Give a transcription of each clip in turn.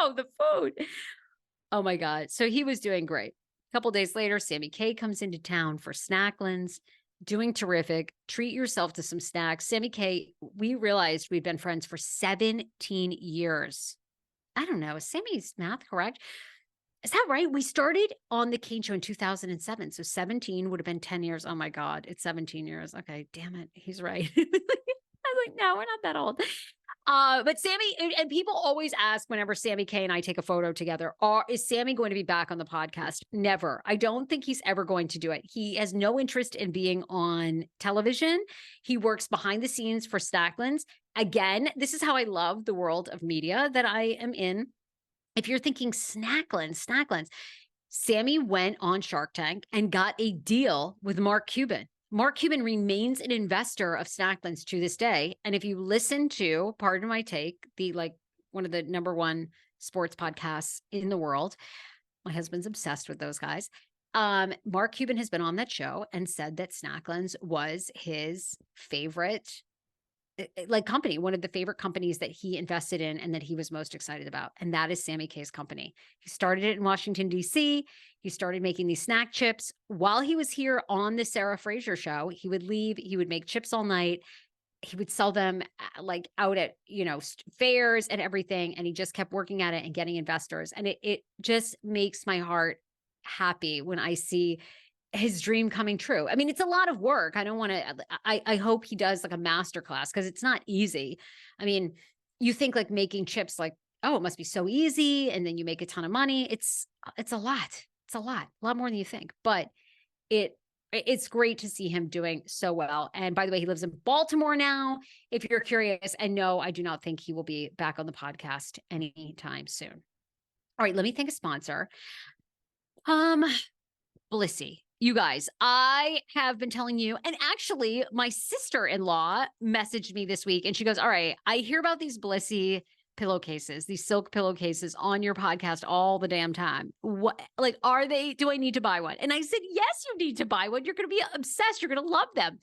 no, the food. Oh my God. So he was doing great. A couple days later, Sammy K comes into town for Snacklands, doing terrific. Treat yourself to some snacks. Sammy K, we realized we'd been friends for 17 years. I don't know. Is Sammy's math correct? Is that right? We started on the Kane Show in 2007. So 17 would have been 10 years. Oh my God. It's 17 years. Okay. Damn it. He's right. I was like, no, we're not that old. But Sammy, and people always ask whenever Sammy K and I take a photo together, is Sammy going to be back on the podcast? Never. I don't think he's ever going to do it. He has no interest in being on television. He works behind the scenes for Snacklands. Again, this is how I love the world of media that I am in. If you're thinking Snacklands, Sammy went on Shark Tank and got a deal with Mark Cuban. Mark Cuban remains an investor of Snacklands to this day. And if you listen to, pardon my take, one of the number one sports podcasts in the world, my husband's obsessed with those guys. Mark Cuban has been on that show and said that Snacklands was his favorite company, one of the favorite companies that he invested in and that he was most excited about. And that is Sammy K's company. He started it in Washington, D.C. He started making these snack chips. While he was here on the Sarah Fraser Show, he would leave, he would make chips all night. He would sell them out at, fairs and everything. And he just kept working at it and getting investors. And it just makes my heart happy when I see his dream coming true. I mean, it's a lot of work. I don't want to, I hope he does like a masterclass because it's not easy. I mean, you think like making chips, like, oh, it must be so easy. And then you make a ton of money. It's a lot. It's a lot more than you think, but it's great to see him doing so well. And by the way, he lives in Baltimore now, if you're curious. And no, I do not think he will be back on the podcast anytime soon. All right, let me thank a sponsor. Blissy. You guys, I have been telling you, and actually my sister-in-law messaged me this week and she goes, all right, I hear about these Blissy pillowcases, these silk pillowcases on your podcast all the damn time. What, are they, do I need to buy one? And I said, yes, you need to buy one. You're going to be obsessed. You're going to love them.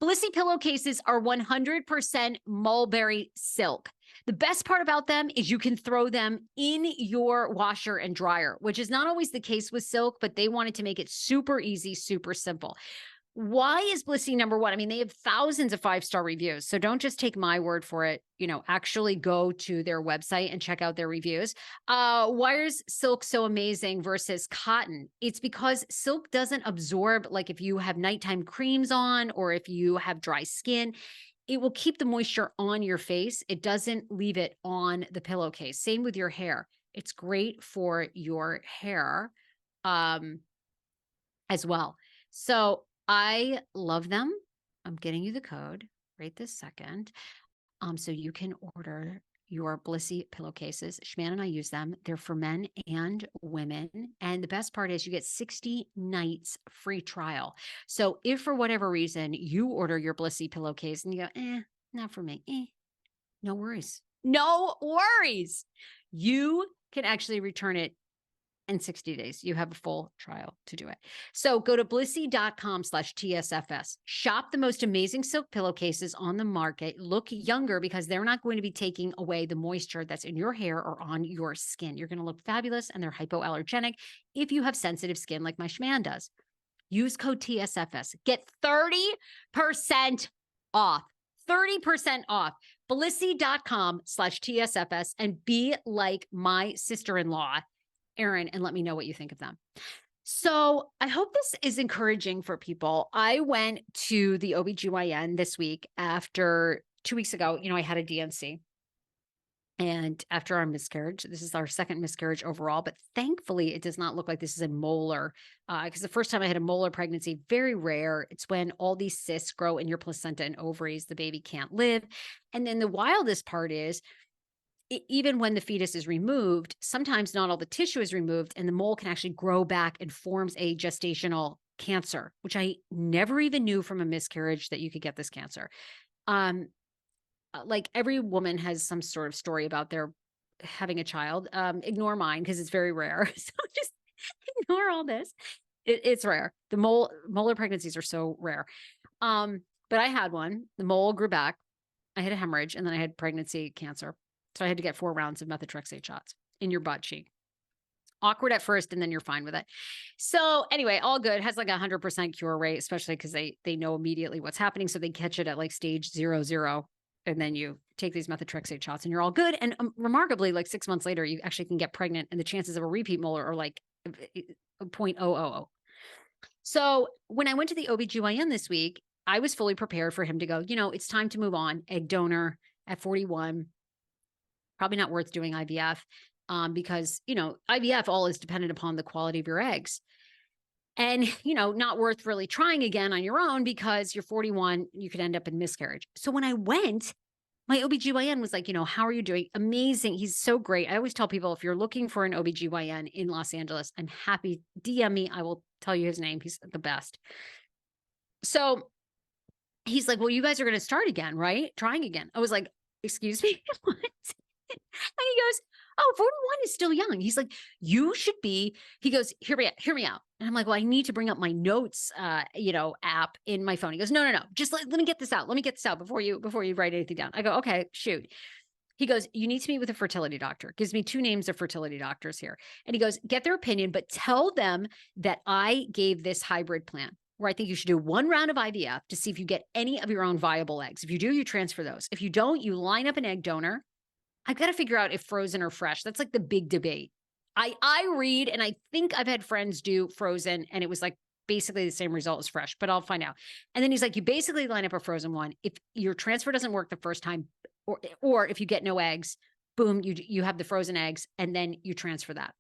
Blissy pillowcases are 100% mulberry silk. The best part about them is you can throw them in your washer and dryer, which is not always the case with silk, but they wanted to make it super easy, super simple. Why is Blissy number one? I mean, they have thousands of 5-star reviews. So don't just take my word for it. Actually go to their website and check out their reviews. Why is silk so amazing versus cotton? It's because silk doesn't absorb, like if you have nighttime creams on or if you have dry skin, it will keep the moisture on your face. It doesn't leave it on the pillowcase. Same with your hair. It's great for your hair as well. So I love them. I'm getting you the code right this second. So you can order your Blissy pillowcases. Shman and I use them. They're for men and women. And the best part is you get 60 nights free trial. So if for whatever reason you order your Blissy pillowcase and you go, not for me, no worries. No worries. You can actually return it in 60 days. You have a full trial to do it. So go to blissy.com/TSFS. Shop the most amazing silk pillowcases on the market. Look younger because they're not going to be taking away the moisture that's in your hair or on your skin. You're going to look fabulous and they're hypoallergenic if you have sensitive skin like my Shman does. Use code TSFS. Get 30% off. 30% off. Blissy.com/TSFS and be like my sister-in-law, Erin, and let me know what you think of them. So I hope this is encouraging for people. I went to the OBGYN this week after 2 weeks ago, I had a DNC. And after our miscarriage, this is our second miscarriage overall, but thankfully it does not look like this is a molar, because the first time I had a molar pregnancy, very rare. It's when all these cysts grow in your placenta and ovaries, the baby can't live. And then the wildest part is, even when the fetus is removed, sometimes not all the tissue is removed and the mole can actually grow back and forms a gestational cancer, which I never even knew from a miscarriage that you could get this cancer. Like every woman has some sort of story about their having a child. Ignore mine because it's very rare. So just ignore all this. It's rare. The molar pregnancies are so rare. But I had one. The mole grew back. I had a hemorrhage and then I had pregnancy cancer. So I had to get 4 rounds of methotrexate shots. in your butt cheek. Awkward at first, and then you're fine with it. So anyway, all good. Has like 100% cure rate, especially because they know immediately what's happening. So they catch it at like stage 0, and then you take these methotrexate shots and you're all good. And remarkably, like 6 months later, you actually can get pregnant, and the chances of a repeat molar are like 0.000. So when I went to the OBGYN this week, I was fully prepared for him to go, it's time to move on. Egg donor at 41, probably not worth doing IVF. Because, IVF all is dependent upon the quality of your eggs. And, not worth really trying again on your own because you're 41, you could end up in miscarriage. So when I went, my OBGYN was like, how are you doing? Amazing. He's so great. I always tell people, if you're looking for an OBGYN in Los Angeles, I'm happy. DM me. I will tell you his name. He's the best. So he's like, well, you guys are going to start again, right? Trying again. I was like, excuse me? What? And he goes, oh, 41 is still young. He's like, you should be, he goes, hear me out. And I'm like, well, I need to bring up my notes, app in my phone. He goes, no. Just let me get this out. Let me get this out before you write anything down. I go, okay, shoot. He goes, you need to meet with a fertility doctor. Gives me 2 names of fertility doctors here. And he goes, get their opinion, but tell them that I gave this hybrid plan where I think you should do 1 round of IVF to see if you get any of your own viable eggs. If you do, you transfer those. If you don't, you line up an egg donor. I've got to figure out if frozen or fresh. That's like the big debate. I read, and I think I've had friends do frozen, and it was like basically the same result as fresh, but I'll find out. And then he's like, you basically line up a frozen one. If your transfer doesn't work the first time, or if you get no eggs, boom, you have the frozen eggs, and then you transfer that.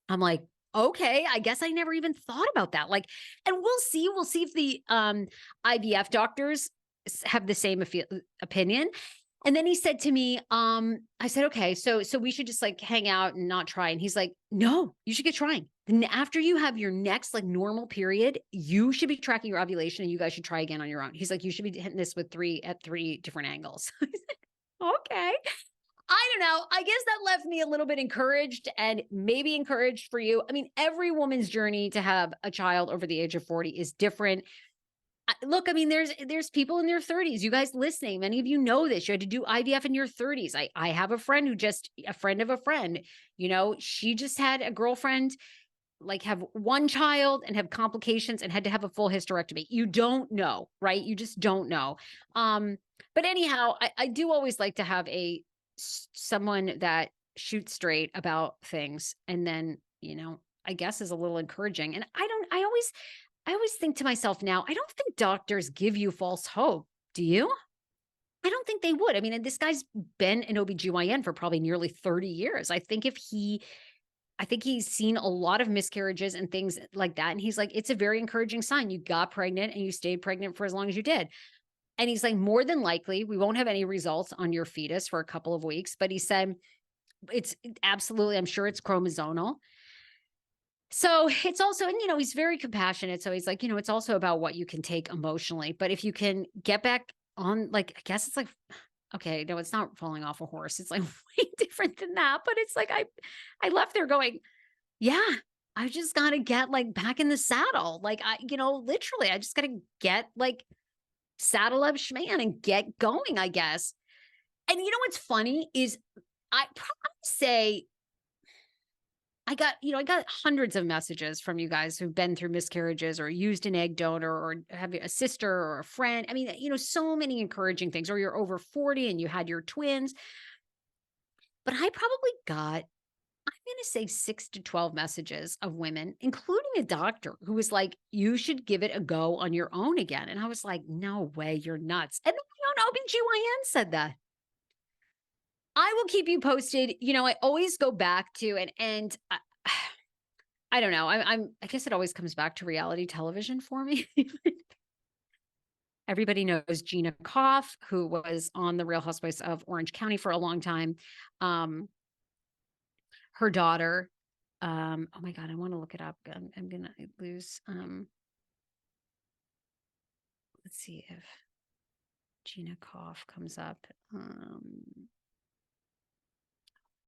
I'm like, okay, I guess I never even thought about that. Like, and we'll see if the IVF doctors have the same opinion. And then he said to me, I said, okay, so we should just like hang out and not try. And he's like, no, you should get trying. Then after you have your next like normal period, you should be tracking your ovulation, and you guys should try again on your own. He's like, you should be hitting this with 3 different angles. Okay. I don't know. I guess that left me a little bit encouraged, and maybe encouraged for you. I mean, every woman's journey to have a child over the age of 40 is different. Look, I mean, there's people in their 30s. You guys listening, many of you know this. You had to do IVF in your 30s. I have a friend a friend of a friend, she just had a girlfriend like have 1 child and have complications and had to have a full hysterectomy. You don't know, right? You just don't know. But anyhow, I do always like to have someone that shoots straight about things, and then, I guess is a little encouraging. And I always think to myself now, I don't think doctors give you false hope. Do you? I don't think they would. I mean, this guy's been an OBGYN for probably nearly 30 years. I think he's seen a lot of miscarriages and things like that. And he's like, it's a very encouraging sign. You got pregnant and you stayed pregnant for as long as you did. And he's like, more than likely, we won't have any results on your fetus for a couple of weeks. But he said, it's absolutely, I'm sure it's chromosomal. So it's also, and he's very compassionate. So he's like, it's also about what you can take emotionally. But if you can get back on, like, I guess it's like, okay, no, it's not falling off a horse. It's like way different than that. But it's like, I left there going, yeah, I just got to get like back in the saddle. Like literally, I just got to get like saddle up schman and get going, I guess. And what's funny is I probably say, I got hundreds of messages from you guys who've been through miscarriages or used an egg donor or have a sister or a friend. I mean, so many encouraging things, or you're over 40 and you had your twins. But I probably got, I'm going to say 6 to 12 messages of women, including a doctor who was like, you should give it a go on your own again. And I was like, no way, you're nuts. And then my own OBGYN said that. I will keep you posted. I always go back to, and I don't know. I guess it always comes back to reality television for me. Everybody knows Gina Koff, who was on the Real Housewives of Orange County for a long time. Her daughter, oh my God, I want to look it up. I'm going to lose. Let's see if Gina Koff comes up.